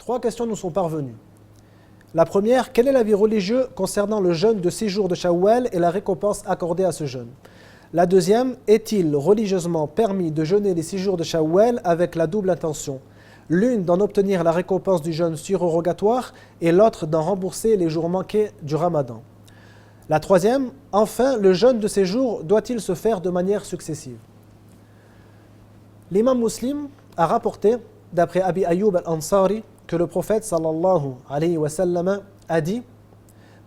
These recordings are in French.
Trois questions nous sont parvenues. La première, quel est l'avis religieux concernant le jeûne de 6 jours de Shawwal et la récompense accordée à ce jeûne? La deuxième, est-il religieusement permis de jeûner les 6 jours de Shawwal avec la double intention? L'une d'en obtenir la récompense du jeûne surrogatoire et l'autre d'en rembourser les jours manqués du Ramadan. La troisième, enfin, le jeûne de ces jours doit-il se faire de manière successive? L'imam Muslim a rapporté, d'après Abi Ayyub al-Ansari, que le prophète sallallahu alayhi wa sallam a dit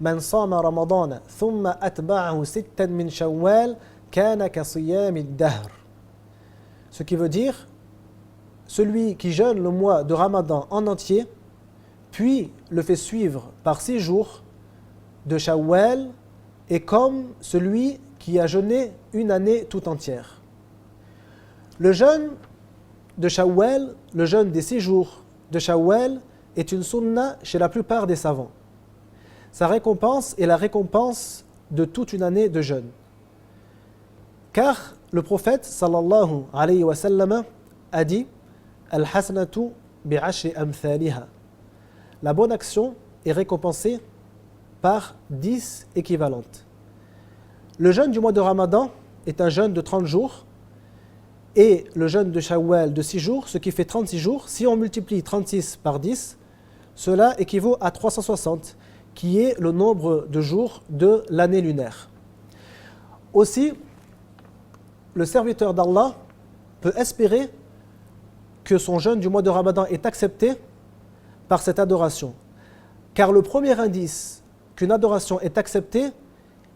Man sama ramadana thumma atba'ahu sittan min shawwal kana ka siyami ad-dahr. Ce qui veut dire celui qui jeûne le mois de Ramadan en entier puis le fait suivre par 6 jours de Shawwal est comme celui qui a jeûné une année tout entière. Le jeûne de Shawwal, le jeûne des 6 jours de Shawwal est une sunna chez la plupart des savants. Sa récompense est la récompense de toute une année de jeûne. Car le prophète sallallahu alayhi wa sallam a dit Al-hasanatu bi'ashri amthaliha. La bonne action est récompensée par 10 équivalentes. Le jeûne du mois de Ramadan est un jeûne de 30 jours et le jeûne de Shawwal de 6 jours, ce qui fait 36 jours. Si on multiplie 36 par 10, cela équivaut à 360, qui est le nombre de jours de l'année lunaire. Aussi, le serviteur d'Allah peut espérer que son jeûne du mois de Ramadan est accepté par cette adoration. Car le premier indice qu'une adoration est acceptée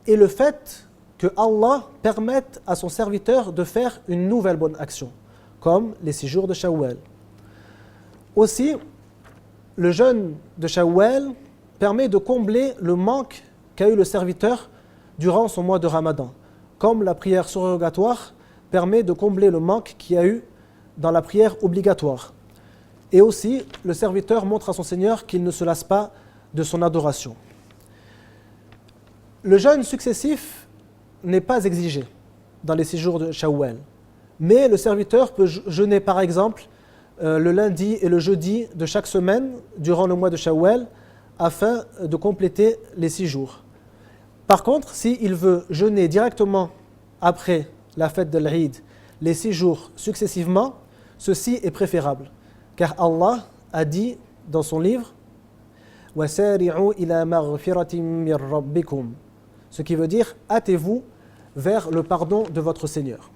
est le fait que Allah permette à son serviteur de faire une nouvelle bonne action, comme les 6 jours de Shawwal. Aussi, le jeûne de Shawwal permet de combler le manque qu'a eu le serviteur durant son mois de Ramadan, comme la prière surrogatoire permet de combler le manque qu'il y a eu dans la prière obligatoire. Et aussi, le serviteur montre à son Seigneur qu'il ne se lasse pas de son adoration. Le jeûne successif n'est pas exigé dans les 6 jours de Shawwal, mais le serviteur peut jeûner par exemple le lundi et le jeudi de chaque semaine durant le mois de Shawwal afin de compléter les 6 jours. Par contre, s'il veut jeûner directement après la fête de l'Eid les 6 jours successivement, ceci est préférable, car Allah a dit dans son livre وَسَارِعُوا إِلَى مَغْفِرَةٍ مِّن رَبِّكُمْ, ce qui veut dire hâtez-vous vers le pardon de votre Seigneur.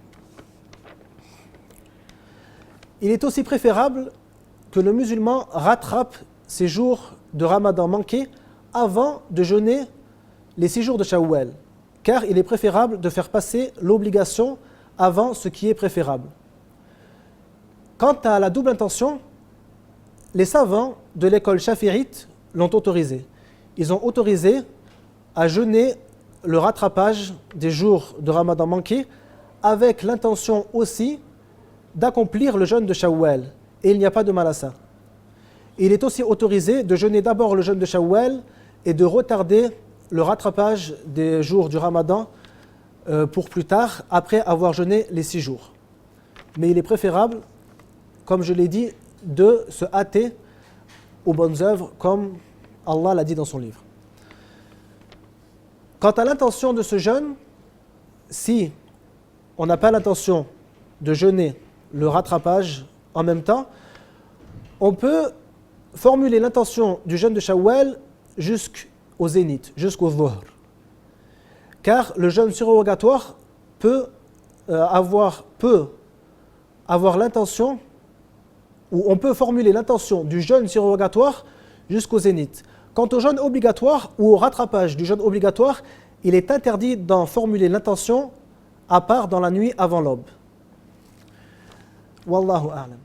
Il est aussi préférable que le musulman rattrape ses jours de Ramadan manqués avant de jeûner les 6 jours de Shawwal, car il est préférable de faire passer l'obligation avant ce qui est préférable. Quant à la double intention, les savants de l'école chafirite l'ont autorisé. Ils ont autorisé à jeûner le rattrapage des jours de Ramadan manqués avec l'intention aussi d'accomplir le jeûne de Shawwal. Et il n'y a pas de mal à ça. Il est aussi autorisé de jeûner d'abord le jeûne de Shawwal et de retarder le rattrapage des jours du Ramadan pour plus tard, après avoir jeûné les 6 jours. Mais il est préférable, comme je l'ai dit, de se hâter aux bonnes œuvres, comme Allah l'a dit dans son livre. Quant à l'intention de ce jeûne, si on n'a pas l'intention de jeûner le rattrapage en même temps, on peut formuler l'intention du jeûne de Shawwal jusqu'au zénith, jusqu'au dhuhr. Car le jeûne surrogatoire peut avoir l'intention, ou on peut formuler l'intention du jeûne surrogatoire jusqu'au zénith. Quant au jeûne obligatoire ou au rattrapage du jeûne obligatoire, il est interdit d'en formuler l'intention à part dans la nuit avant l'aube. Wallahu a'lam.